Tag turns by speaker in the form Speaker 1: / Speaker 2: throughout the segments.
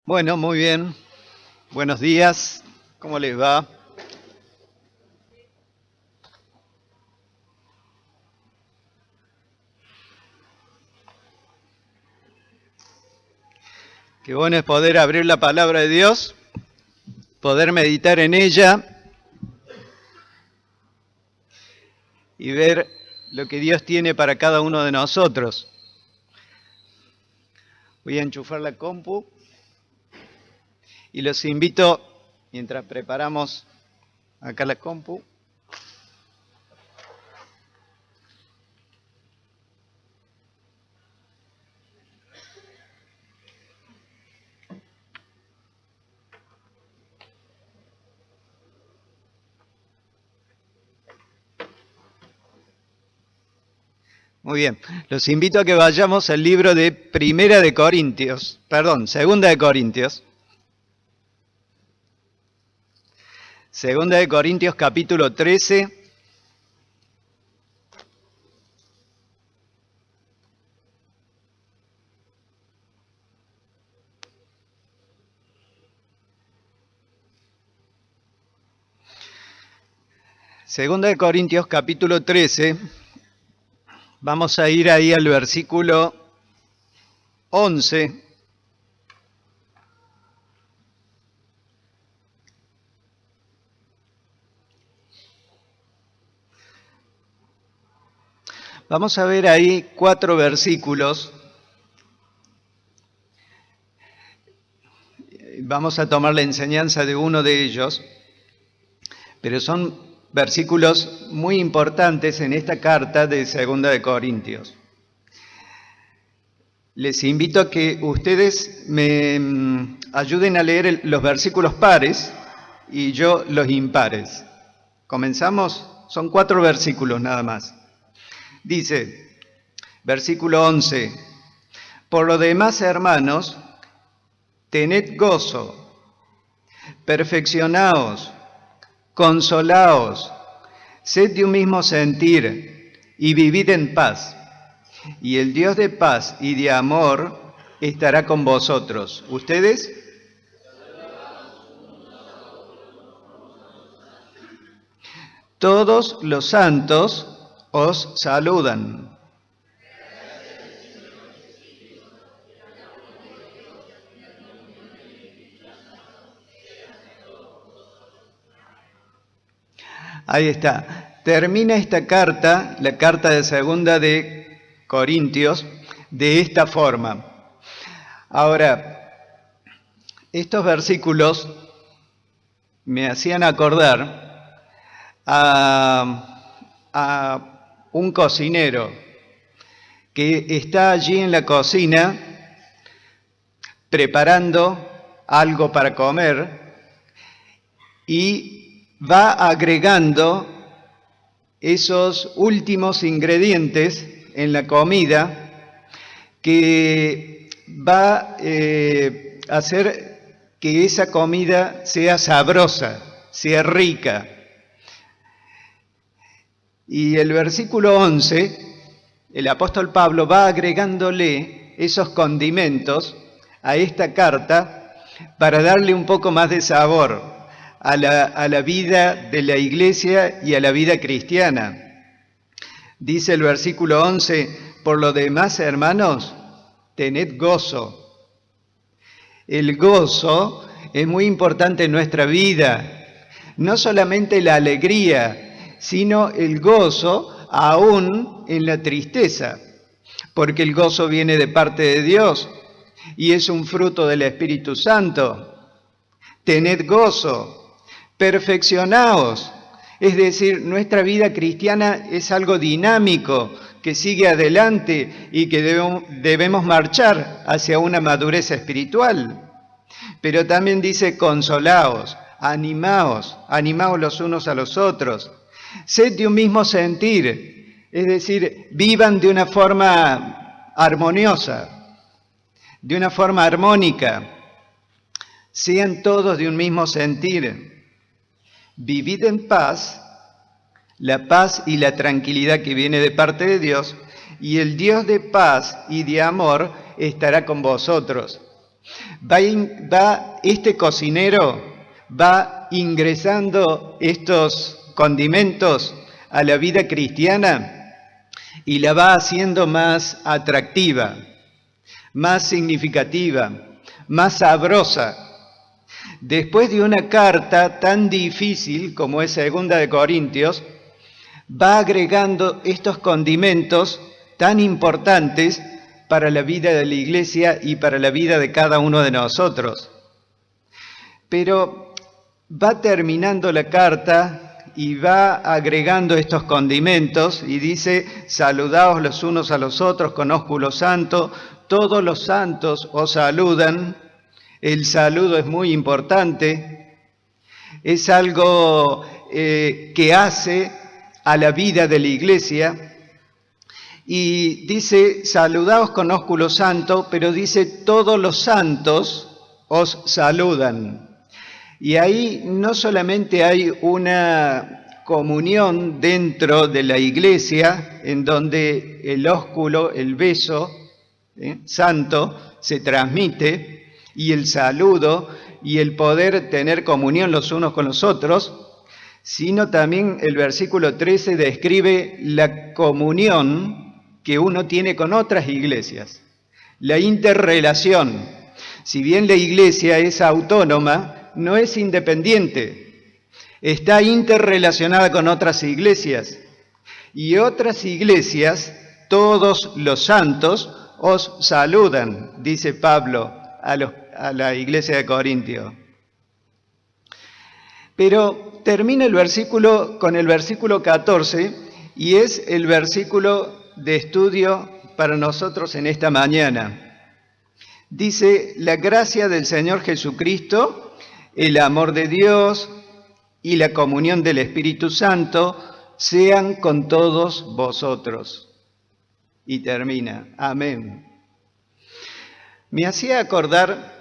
Speaker 1: Bueno, muy bien. Buenos días. ¿Cómo les va? Qué bueno es poder abrir la palabra de Dios, poder meditar en ella y ver lo que Dios tiene para cada uno de nosotros. Voy a enchufar la compu y los invito, mientras preparamos acá la compu, muy bien, los invito a que vayamos al libro de Segunda de Corintios. Segunda de Corintios capítulo 13. Segunda de Corintios capítulo 13. Vamos a ir ahí al versículo 11. Vamos a ver ahí 4 versículos. Vamos a tomar la enseñanza de uno de ellos, pero son versículos muy importantes en esta carta de Segunda de Corintios. Les invito a que ustedes me ayuden a leer los versículos pares y yo los impares. ¿Comenzamos? Son 4 versículos nada más. Dice, versículo 11, por lo demás, hermanos, tened gozo, perfeccionaos, consolaos, sed de un mismo sentir y vivid en paz. Y el Dios de paz y de amor estará con vosotros. ¿Ustedes? Todos los santos os saludan. Ahí está. Termina esta carta, la carta de Segunda de Corintios, de esta forma. Ahora, estos versículos me hacían acordar a un cocinero que está allí en la cocina preparando algo para comer y va agregando esos últimos ingredientes en la comida que va a hacer que esa comida sea sabrosa, sea rica. Y el versículo 11, el apóstol Pablo va agregándole esos condimentos a esta carta para darle un poco más de sabor a la vida de la iglesia y a la vida cristiana. Dice el versículo 11, por lo demás, hermanos, tened gozo. El gozo es muy importante en nuestra vida, no solamente la alegría, sino el gozo aún en la tristeza, porque el gozo viene de parte de Dios y es un fruto del Espíritu Santo. Tened gozo, perfeccionaos, es decir, nuestra vida cristiana es algo dinámico, que sigue adelante y que debemos marchar hacia una madurez espiritual. Pero también dice, consolaos, animaos los unos a los otros, sed de un mismo sentir, es decir, vivan de una forma armoniosa, de una forma armónica, sean todos de un mismo sentir, vivid en paz, la paz y la tranquilidad que viene de parte de Dios, y el Dios de paz y de amor estará con vosotros. Este cocinero va ingresando estos condimentos a la vida cristiana y la va haciendo más atractiva, más significativa, más sabrosa. Después de una carta tan difícil como es 2 de Corintios, va agregando estos condimentos tan importantes para la vida de la iglesia y para la vida de cada uno de nosotros. Pero va terminando la carta y va agregando estos condimentos y dice: saludaos los unos a los otros con ósculo santo, todos los santos os saludan. El saludo es muy importante, es algo que hace a la vida de la iglesia. Y dice: saludaos con ósculo santo, pero dice: todos los santos os saludan. Y ahí no solamente hay una comunión dentro de la iglesia, en donde el ósculo, el beso santo, se transmite, y el saludo y el poder tener comunión los unos con los otros, sino también el versículo 13 describe la comunión que uno tiene con otras iglesias, la interrelación. Si bien la iglesia es autónoma, no es independiente, está interrelacionada con otras iglesias. Y otras iglesias, todos los santos, os saludan, dice Pablo a la iglesia de Corintio. Pero termina el versículo con el versículo 14, y es el versículo de estudio para nosotros en esta mañana. Dice: la gracia del Señor Jesucristo, el amor de Dios y la comunión del Espíritu Santo sean con todos vosotros. Y termina: amén. Me hacía acordar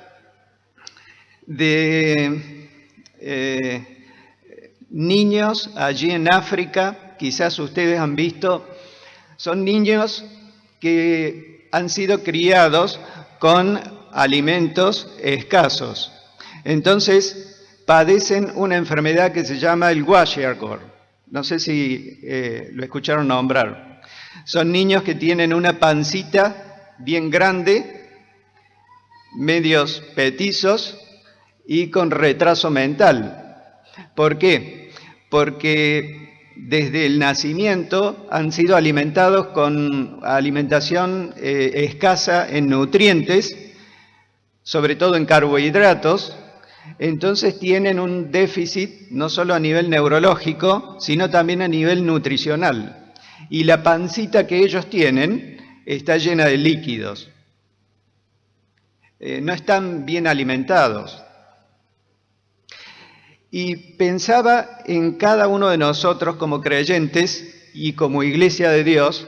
Speaker 1: de niños allí en África, quizás ustedes han visto, son niños que han sido criados con alimentos escasos. Entonces padecen una enfermedad que se llama el kwashiorkor. No sé si lo escucharon nombrar. Son niños que tienen una pancita bien grande, medios petizos y con retraso mental. ¿Por qué? Porque desde el nacimiento han sido alimentados con alimentación escasa en nutrientes, sobre todo en carbohidratos. Entonces tienen un déficit no solo a nivel neurológico, sino también a nivel nutricional. Y la pancita que ellos tienen está llena de líquidos. No están bien alimentados. Y pensaba en cada uno de nosotros como creyentes y como iglesia de Dios,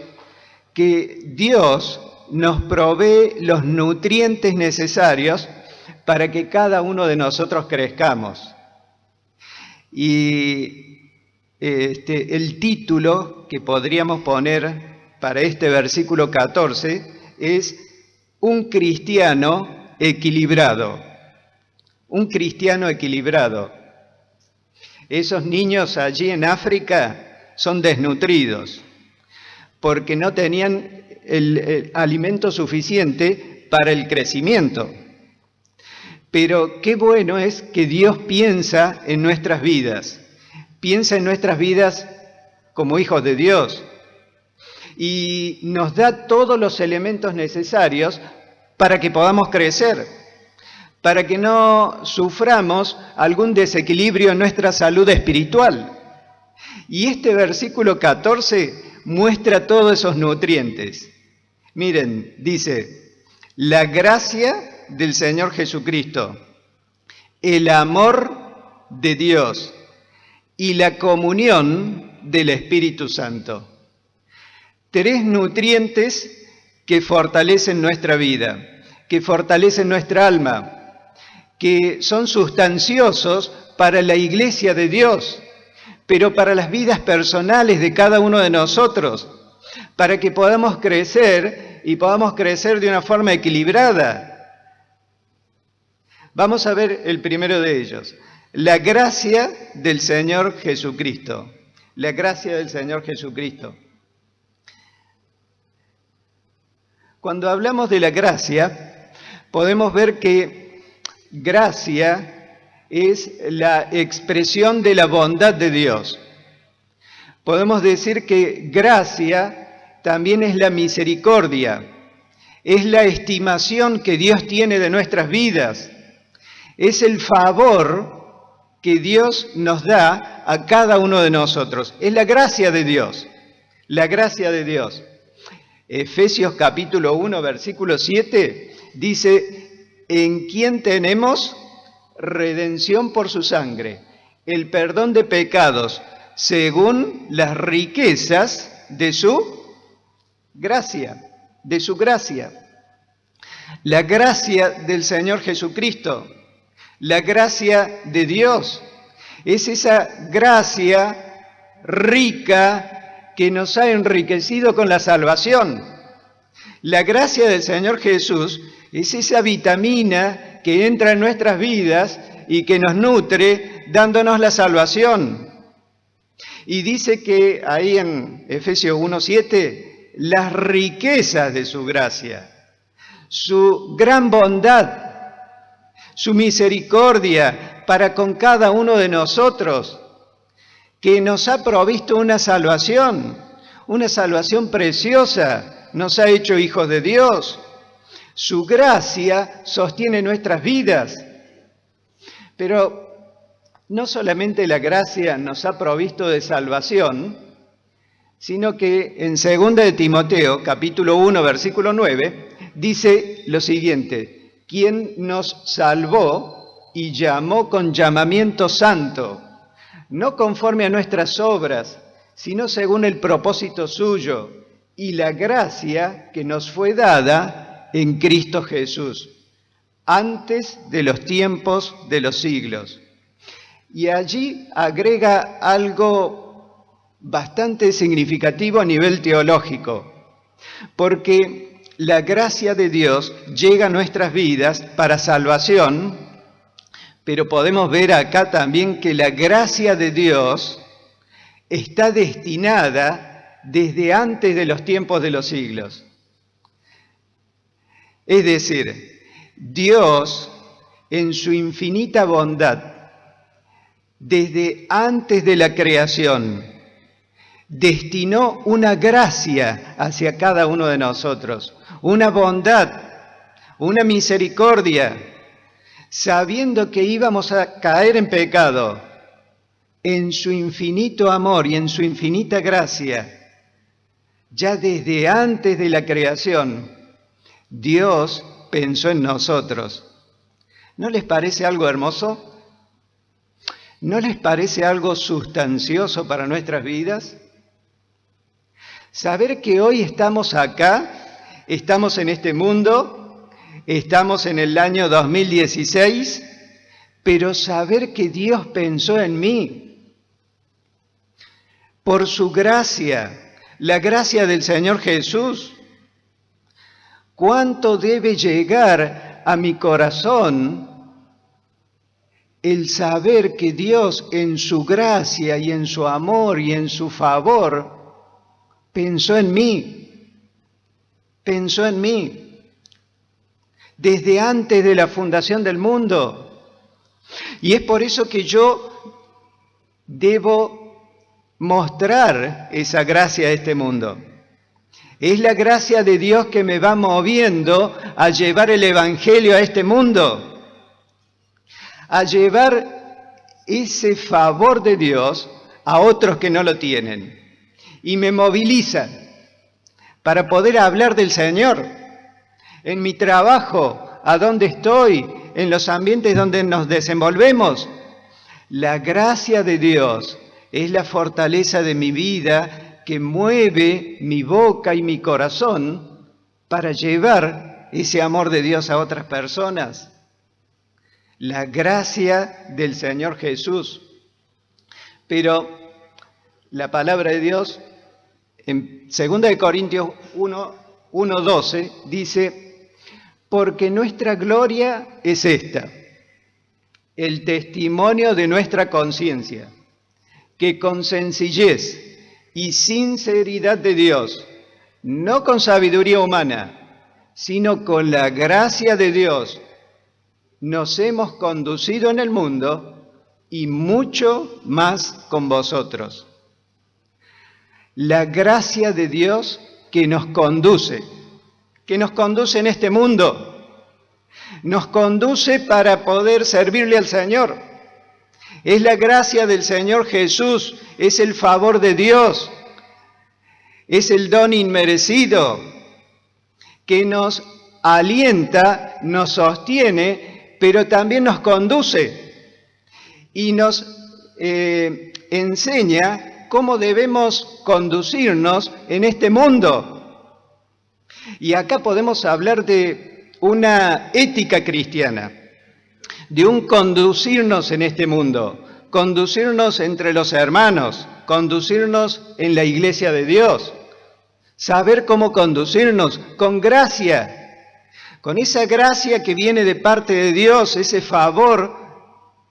Speaker 1: que Dios nos provee los nutrientes necesarios para que cada uno de nosotros crezcamos. Y el título que podríamos poner para este versículo 14 es: un cristiano equilibrado. Un cristiano equilibrado. Esos niños allí en África son desnutridos porque no tenían el alimento suficiente para el crecimiento. Pero qué bueno es que Dios piensa en nuestras vidas, piensa en nuestras vidas como hijos de Dios y nos da todos los elementos necesarios para que podamos crecer, para que no suframos algún desequilibrio en nuestra salud espiritual. Y este versículo 14 muestra todos esos nutrientes. Miren, dice: la gracia del Señor Jesucristo, el amor de Dios y la comunión del Espíritu Santo. 3 nutrientes que fortalecen nuestra vida, que fortalecen nuestra alma, que son sustanciosos para la iglesia de Dios, pero para las vidas personales de cada uno de nosotros, para que podamos crecer y podamos crecer de una forma equilibrada. Vamos a ver el primero de ellos. La gracia del Señor Jesucristo. La gracia del Señor Jesucristo. Cuando hablamos de la gracia, podemos ver que gracia es la expresión de la bondad de Dios. Podemos decir que gracia también es la misericordia, es la estimación que Dios tiene de nuestras vidas, es el favor que Dios nos da a cada uno de nosotros. Es la gracia de Dios, la gracia de Dios. Efesios capítulo 1, versículo 7, dice, en quien tenemos redención por su sangre, el perdón de pecados, según las riquezas de su gracia, de su gracia. La gracia del Señor Jesucristo, la gracia de Dios, es esa gracia rica que nos ha enriquecido con la salvación. La gracia del Señor Jesús es esa vitamina que entra en nuestras vidas y que nos nutre dándonos la salvación. Y dice que ahí en Efesios 1:7, las riquezas de su gracia, su gran bondad, su misericordia para con cada uno de nosotros, que nos ha provisto una salvación preciosa, nos ha hecho hijos de Dios. Su gracia sostiene nuestras vidas. Pero no solamente la gracia nos ha provisto de salvación, sino que en 2 de Timoteo, capítulo 1, versículo 9, dice lo siguiente, quien nos salvó y llamó con llamamiento santo, no conforme a nuestras obras, sino según el propósito suyo y la gracia que nos fue dada en Cristo Jesús, antes de los tiempos de los siglos. Y allí agrega algo bastante significativo a nivel teológico, porque la gracia de Dios llega a nuestras vidas para salvación, pero podemos ver acá también que la gracia de Dios está destinada desde antes de los tiempos de los siglos. Es decir, Dios, en su infinita bondad, desde antes de la creación, destinó una gracia hacia cada uno de nosotros, una bondad, una misericordia, sabiendo que íbamos a caer en pecado, en su infinito amor y en su infinita gracia, ya desde antes de la creación, Dios pensó en nosotros. ¿No les parece algo hermoso? ¿No les parece algo sustancioso para nuestras vidas? Saber que hoy estamos acá, estamos en este mundo, estamos en el año 2016, pero saber que Dios pensó en mí, por su gracia, la gracia del Señor Jesús, ¿cuánto debe llegar a mi corazón el saber que Dios en su gracia y en su amor y en su favor pensó en mí, desde antes de la fundación del mundo? Y es por eso que yo debo mostrar esa gracia a este mundo. Es la gracia de Dios que me va moviendo a llevar el Evangelio a este mundo, a llevar ese favor de Dios a otros que no lo tienen. Y me moviliza para poder hablar del Señor en mi trabajo, a donde estoy, en los ambientes donde nos desenvolvemos. La gracia de Dios es la fortaleza de mi vida que mueve mi boca y mi corazón para llevar ese amor de Dios a otras personas. La gracia del Señor Jesús. Pero la palabra de Dios en 2 Corintios 1:12 dice, porque nuestra gloria es esta, el testimonio de nuestra conciencia, que con sencillez y sinceridad de Dios, no con sabiduría humana, sino con la gracia de Dios, nos hemos conducido en el mundo y mucho más con vosotros. La gracia de Dios que nos conduce en este mundo, nos conduce para poder servirle al Señor. Es la gracia del Señor Jesús, es el favor de Dios, es el don inmerecido que nos alienta, nos sostiene, pero también nos conduce y nos enseña cómo debemos conducirnos en este mundo. Y acá podemos hablar de una ética cristiana, de un conducirnos en este mundo, conducirnos entre los hermanos, conducirnos en la iglesia de Dios, saber cómo conducirnos con gracia, con esa gracia que viene de parte de Dios, ese favor,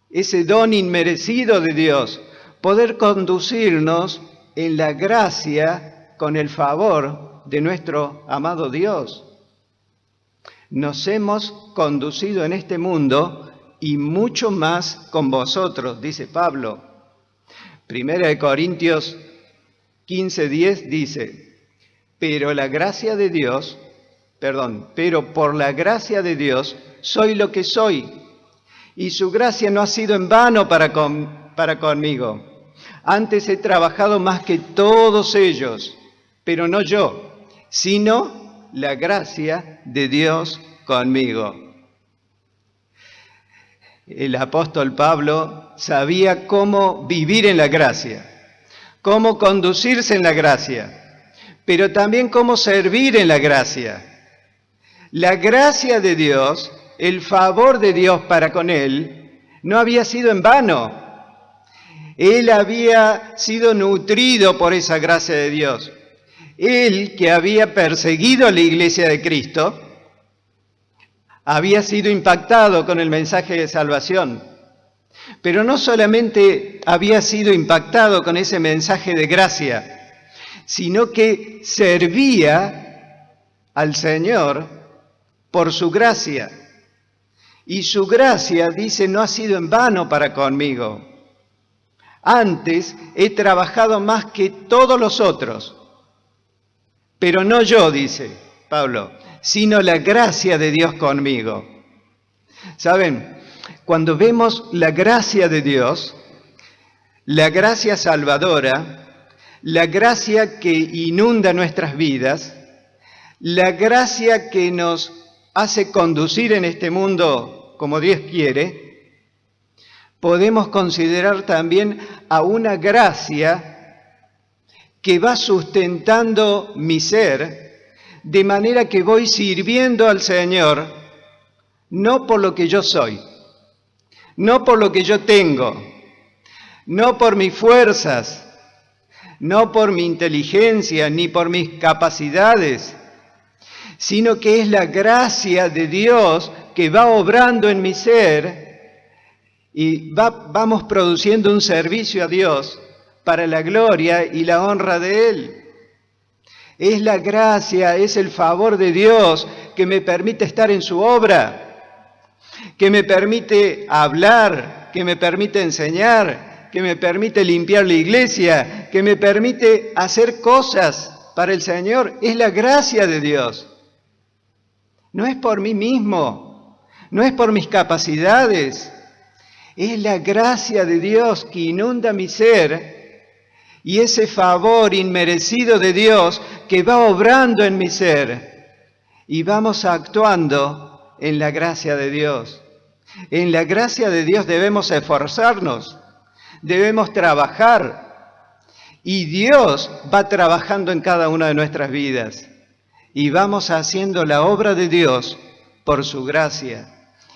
Speaker 1: ese don inmerecido de Dios, poder conducirnos en la gracia con el favor de nuestro amado Dios. Nos hemos conducido en este mundo y mucho más con vosotros, dice Pablo. 1 Corintios 15:10 dice, pero por la gracia de Dios soy lo que soy, y su gracia no ha sido en vano para conmigo. Antes he trabajado más que todos ellos, pero no yo, sino la gracia de Dios conmigo. El apóstol Pablo sabía cómo vivir en la gracia, cómo conducirse en la gracia, pero también cómo servir en la gracia. La gracia de Dios, el favor de Dios para con él, no había sido en vano. Él había sido nutrido por esa gracia de Dios. Él, que había perseguido a la iglesia de Cristo, había sido impactado con el mensaje de salvación. Pero no solamente había sido impactado con ese mensaje de gracia, sino que servía al Señor por su gracia. Y su gracia, dice, no ha sido en vano para conmigo. Antes he trabajado más que todos los otros, pero no yo, dice Pablo, sino la gracia de Dios conmigo. ¿Saben? Cuando vemos la gracia de Dios, la gracia salvadora, la gracia que inunda nuestras vidas, la gracia que nos hace conducir en este mundo como Dios quiere, podemos considerar también a una gracia que va sustentando mi ser, de manera que voy sirviendo al Señor, no por lo que yo soy, no por lo que yo tengo, no por mis fuerzas, no por mi inteligencia, ni por mis capacidades, sino que es la gracia de Dios que va obrando en mi ser y vamos produciendo un servicio a Dios para la gloria y la honra de Él. Es la gracia, es el favor de Dios que me permite estar en su obra, que me permite hablar, que me permite enseñar, que me permite limpiar la iglesia, que me permite hacer cosas para el Señor. Es la gracia de Dios. No es por mí mismo, no es por mis capacidades. Es la gracia de Dios que inunda mi ser y ese favor inmerecido de Dios que va obrando en mi ser y vamos actuando en la gracia de Dios. En la gracia de Dios debemos esforzarnos, debemos trabajar y Dios va trabajando en cada una de nuestras vidas y vamos haciendo la obra de Dios por su gracia.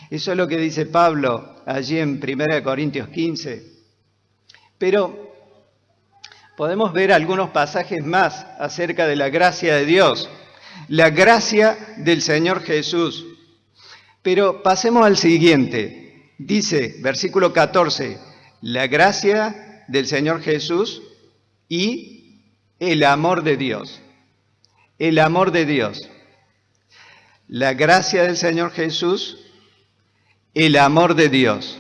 Speaker 1: Eso es lo que dice Pablo allí en 1 Corintios 15. Pero podemos ver algunos pasajes más acerca de la gracia de Dios, la gracia del Señor Jesús. Pero pasemos al siguiente, Dice, versículo 14, la gracia del Señor Jesús y el amor de Dios. El amor de Dios. La gracia del Señor Jesús, el amor de Dios.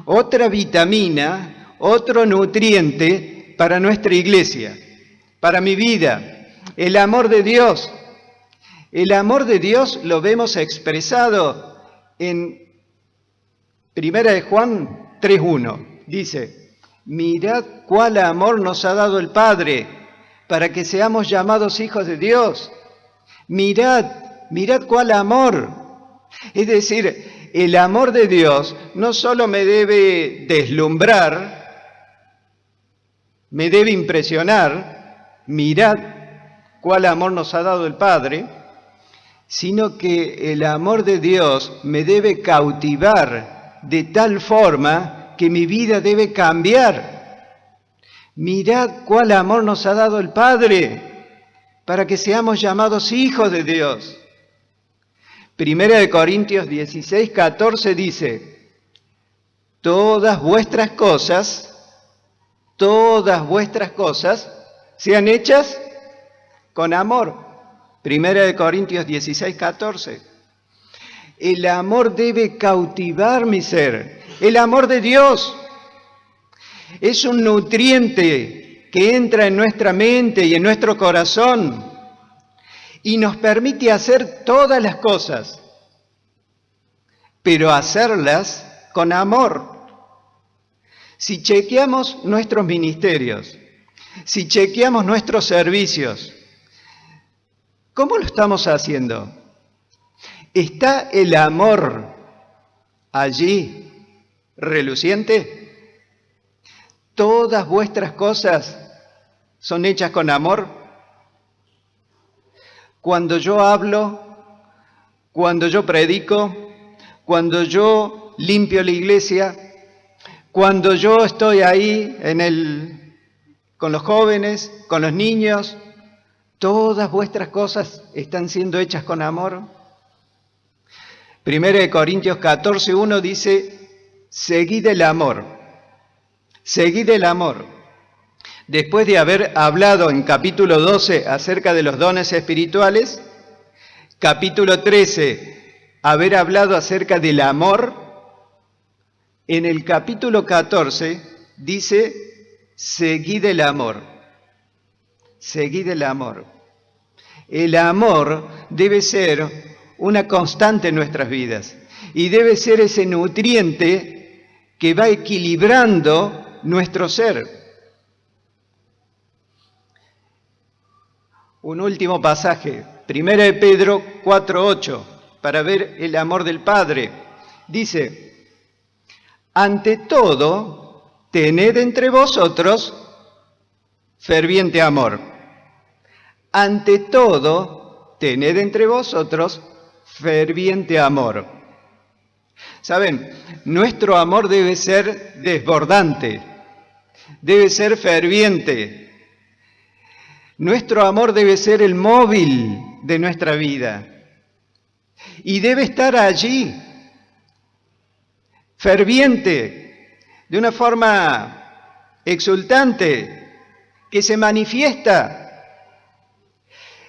Speaker 1: Otra vitamina, otro nutriente para nuestra iglesia, para mi vida. El amor de Dios. El amor de Dios lo vemos expresado en 1 de Juan 3:1. Dice, mirad cuál amor nos ha dado el Padre para que seamos llamados hijos de Dios. Mirad cuál amor. Es decir, el amor de Dios no solo me debe deslumbrar, me debe impresionar, mirad cuál amor nos ha dado el Padre, sino que el amor de Dios me debe cautivar de tal forma que mi vida debe cambiar. Mirad cuál amor nos ha dado el Padre para que seamos llamados hijos de Dios. 1 de Corintios 16:14 dice, todas vuestras cosas sean hechas con amor. 1 de Corintios 16:14. El amor debe cautivar mi ser. El amor de Dios es un nutriente que entra en nuestra mente y en nuestro corazón y nos permite hacer todas las cosas, pero hacerlas con amor. Si chequeamos nuestros ministerios, si chequeamos nuestros servicios, ¿cómo lo estamos haciendo? ¿Está el amor allí reluciente? ¿Todas vuestras cosas son hechas con amor? Cuando yo hablo, cuando yo predico, cuando yo limpio la iglesia, cuando yo estoy ahí con los jóvenes, con los niños, ¿todas vuestras cosas están siendo hechas con amor? 1 de Corintios 14:1 dice, seguid el amor, seguid el amor. Después de haber hablado en capítulo 12 acerca de los dones espirituales, capítulo 13, haber hablado acerca del amor, en el capítulo 14 dice, seguid el amor, seguid el amor. El amor debe ser una constante en nuestras vidas y debe ser ese nutriente que va equilibrando nuestro ser. Un último pasaje, 1 de Pedro 4:8, para ver el amor del Padre. Dice, ante todo, tened entre vosotros ferviente amor. Ante todo, tened entre vosotros ferviente amor. ¿Saben? Nuestro amor debe ser desbordante, debe ser ferviente. Nuestro amor debe ser el móvil de nuestra vida y debe estar allí, ferviente, de una forma exultante, que se manifiesta.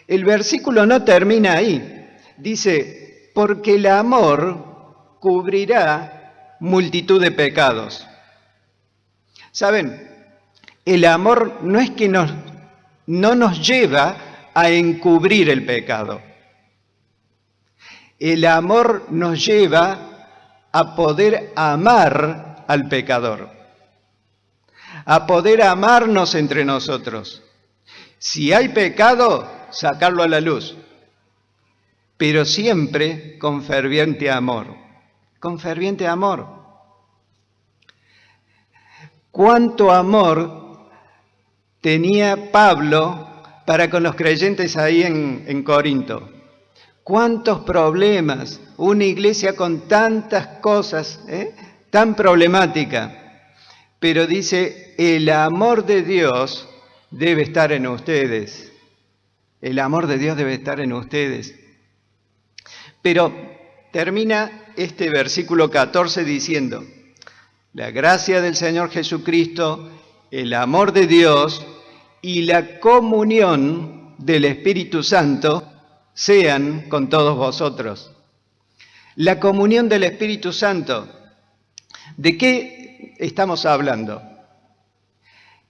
Speaker 1: El versículo no termina ahí. Dice, porque el amor cubrirá multitud de pecados. ¿Saben? El amor no es que no nos lleva a encubrir el pecado. El amor nos lleva a poder amar al pecador, a poder amarnos entre nosotros. Si hay pecado, sacarlo a la luz, pero siempre con ferviente amor, con ferviente amor. ¿Cuánto amor tenía Pablo para con los creyentes ahí en Corinto? ¿Cuántos problemas? Una iglesia con tantas cosas, tan problemática. Pero dice, el amor de Dios debe estar en ustedes. El amor de Dios debe estar en ustedes. Pero termina este versículo 14 diciendo: la gracia del Señor Jesucristo, el amor de Dios y la comunión del Espíritu Santo sean con todos vosotros. La comunión del Espíritu Santo. ¿De qué estamos hablando?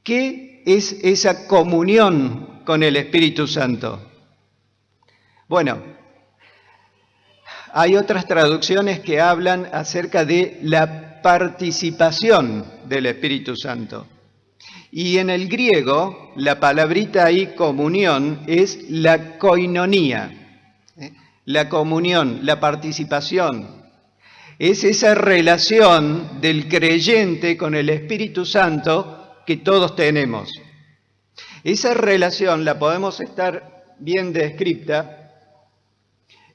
Speaker 1: ¿Qué es esa comunión con el Espíritu Santo? Bueno, hay otras traducciones que hablan acerca de la participación del Espíritu Santo. Y en el griego, la palabrita ahí, comunión, es la koinonía. La comunión, la participación. Es esa relación del creyente con el Espíritu Santo que todos tenemos. Esa relación la podemos estar bien descrita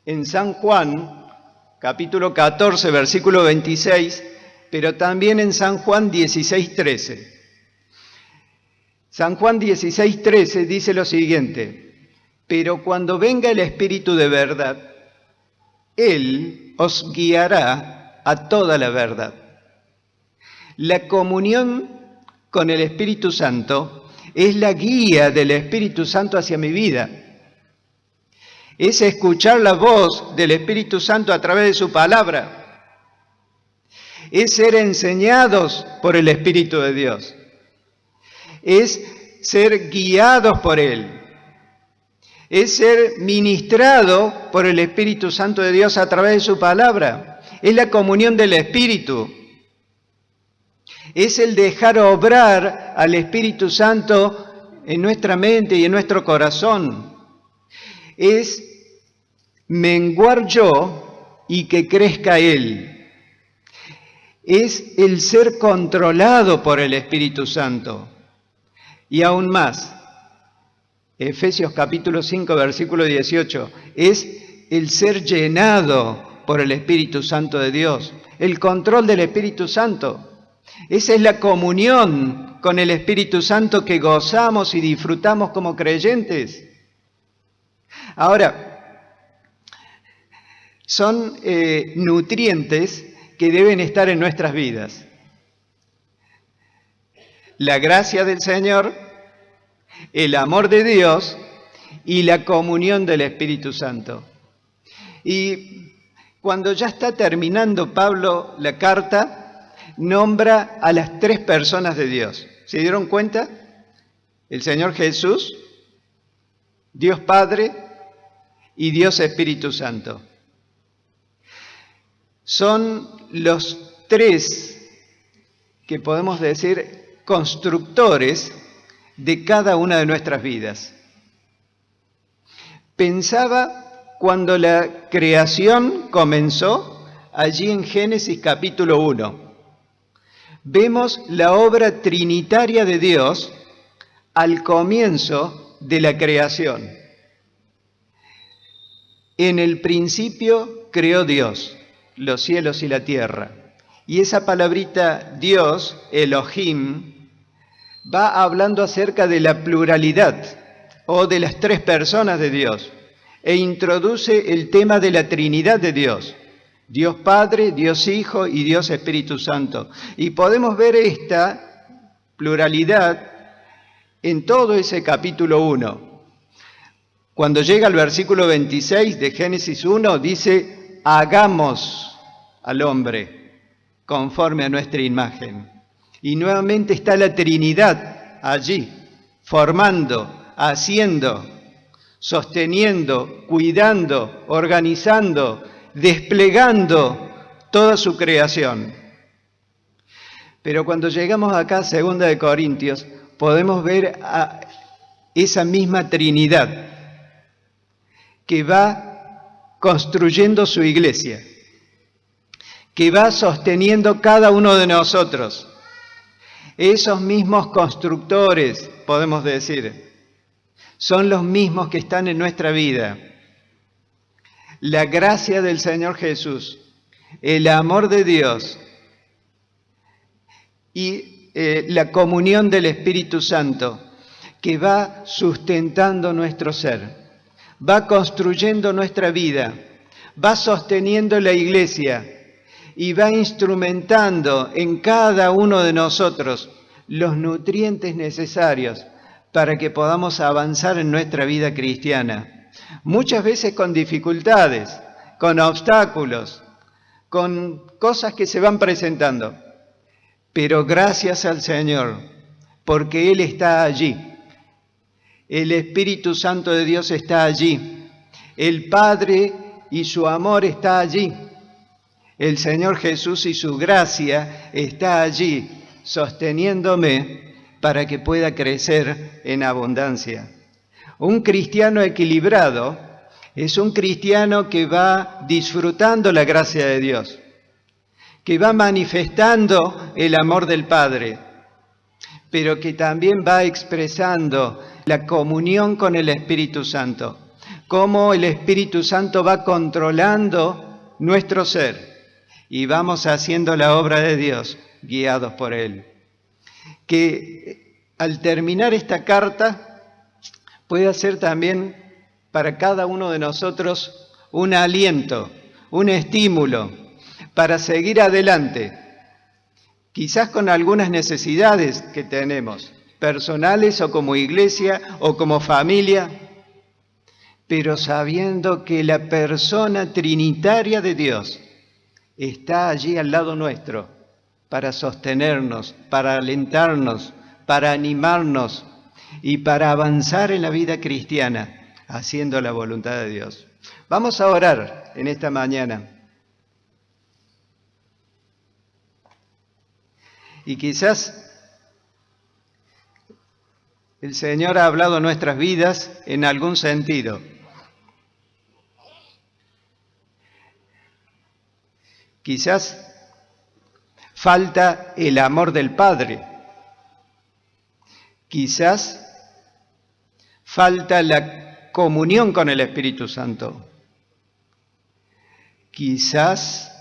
Speaker 1: en San Juan, capítulo 14, versículo 26, pero también en San Juan 16, 13. San Juan 16, 13 dice lo siguiente: pero cuando venga el Espíritu de verdad, Él os guiará a toda la verdad. La comunión con el Espíritu Santo es la guía del Espíritu Santo hacia mi vida. Es escuchar la voz del Espíritu Santo a través de su palabra. Es ser enseñados por el Espíritu de Dios. Es ser guiados por Él. Es ser ministrado por el Espíritu Santo de Dios a través de su palabra. Es la comunión del Espíritu. Es el dejar obrar al Espíritu Santo en nuestra mente y en nuestro corazón. Es menguar yo y que crezca Él. Es el ser controlado por el Espíritu Santo. Y aún más, Efesios capítulo 5, versículo 18, es el ser llenado por el Espíritu Santo de Dios, el control del Espíritu Santo. Esa es la comunión con el Espíritu Santo que gozamos y disfrutamos como creyentes. Ahora, son nutrientes que deben estar en nuestras vidas. La gracia del Señor, el amor de Dios y la comunión del Espíritu Santo. Y cuando ya está terminando Pablo la carta, nombra a las tres personas de Dios. ¿Se dieron cuenta? El Señor Jesús, Dios Padre y Dios Espíritu Santo. Son los tres que podemos decir constructores de cada una de nuestras vidas. Pensaba cuando la creación comenzó, allí en Génesis capítulo 1. Vemos la obra trinitaria de Dios al comienzo de la creación. En el principio creó Dios los cielos y la tierra. Y esa palabrita Dios, Elohim, va hablando acerca de la pluralidad o de las tres personas de Dios e introduce el tema de la Trinidad de Dios. Dios Padre, Dios Hijo y Dios Espíritu Santo. Y podemos ver esta pluralidad en todo ese capítulo 1. Cuando llega al versículo 26 de Génesis 1, dice: hagamos al hombre conforme a nuestra imagen. Y nuevamente está la Trinidad allí, formando, haciendo, sosteniendo, cuidando, organizando, desplegando toda su creación. Pero cuando llegamos acá a 2 de Corintios, podemos ver a esa misma Trinidad que va construyendo su iglesia, que va sosteniendo cada uno de nosotros. Esos mismos constructores, podemos decir, son los mismos que están en nuestra vida. La gracia del Señor Jesús, el amor de Dios y la comunión del Espíritu Santo, que va sustentando nuestro ser, va construyendo nuestra vida, va sosteniendo la iglesia, y va instrumentando en cada uno de nosotros los nutrientes necesarios para que podamos avanzar en nuestra vida cristiana. Muchas veces con dificultades, con obstáculos, con cosas que se van presentando. Pero gracias al Señor, porque Él está allí. El Espíritu Santo de Dios está allí. El Padre y su amor está allí. El Señor Jesús y su gracia está allí, sosteniéndome para que pueda crecer en abundancia. Un cristiano equilibrado es un cristiano que va disfrutando la gracia de Dios, que va manifestando el amor del Padre, pero que también va expresando la comunión con el Espíritu Santo, cómo el Espíritu Santo va controlando nuestro ser y vamos haciendo la obra de Dios guiados por Él. Que al terminar esta carta pueda ser también para cada uno de nosotros un aliento, un estímulo para seguir adelante, quizás con algunas necesidades que tenemos, personales o como iglesia o como familia, pero sabiendo que la persona trinitaria de Dios está allí al lado nuestro para sostenernos, para alentarnos, para animarnos y para avanzar en la vida cristiana, haciendo la voluntad de Dios. Vamos a orar en esta mañana. Y quizás el Señor ha hablado a nuestras vidas en algún sentido. Quizás falta el amor del Padre. Quizás falta la comunión con el Espíritu Santo. Quizás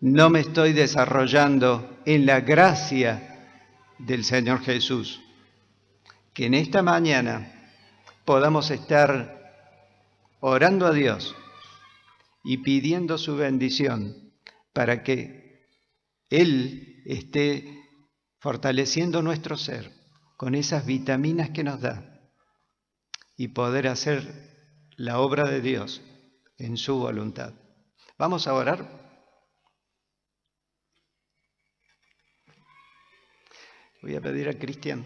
Speaker 1: no me estoy desarrollando en la gracia del Señor Jesús. Que en esta mañana podamos estar orando a Dios y pidiendo su bendición para que Él esté fortaleciendo nuestro ser con esas vitaminas que nos da y poder hacer la obra de Dios en su voluntad. Vamos a orar. Voy a pedir a Cristian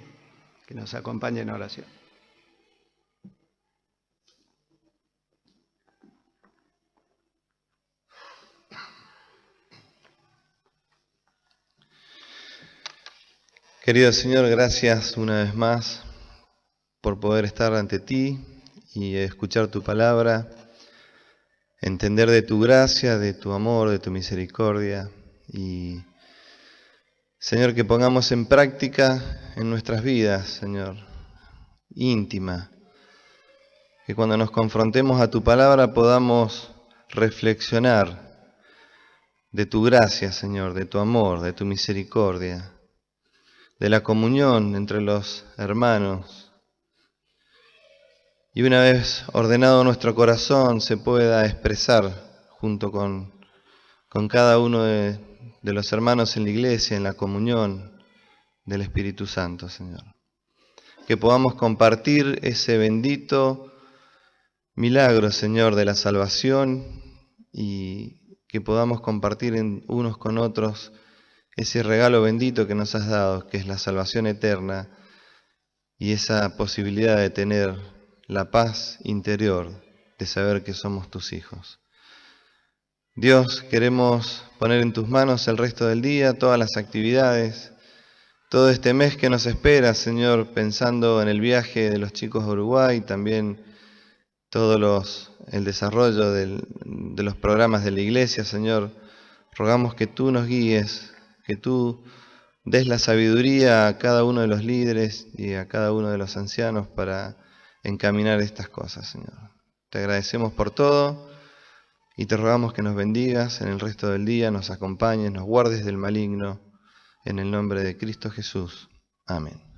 Speaker 1: que nos acompañe en oración.
Speaker 2: Querido Señor, gracias una vez más por poder estar ante ti y escuchar tu palabra, entender de tu gracia, de tu amor, de tu misericordia y, Señor, que pongamos en práctica en nuestras vidas, Señor, íntima, que cuando nos confrontemos a tu palabra podamos reflexionar de tu gracia, Señor, de tu amor, de tu misericordia, de la comunión entre los hermanos. Y una vez ordenado nuestro corazón, se pueda expresar junto con cada uno de los hermanos en la iglesia, en la comunión del Espíritu Santo, Señor. Que podamos compartir ese bendito milagro, Señor, de la salvación y que podamos compartir unos con otros ese regalo bendito que nos has dado, que es la salvación eterna y esa posibilidad de tener la paz interior de saber que somos tus hijos. Dios, queremos poner en tus manos el resto del día, todas las actividades, todo este mes que nos espera, Señor, pensando en el viaje de los chicos a Uruguay, también el desarrollo de los programas de la iglesia, Señor. Rogamos que tú nos guíes, que tú des la sabiduría a cada uno de los líderes y a cada uno de los ancianos para encaminar estas cosas, Señor. Te agradecemos por todo y te rogamos que nos bendigas en el resto del día, nos acompañes, nos guardes del maligno, en el nombre de Cristo Jesús. Amén.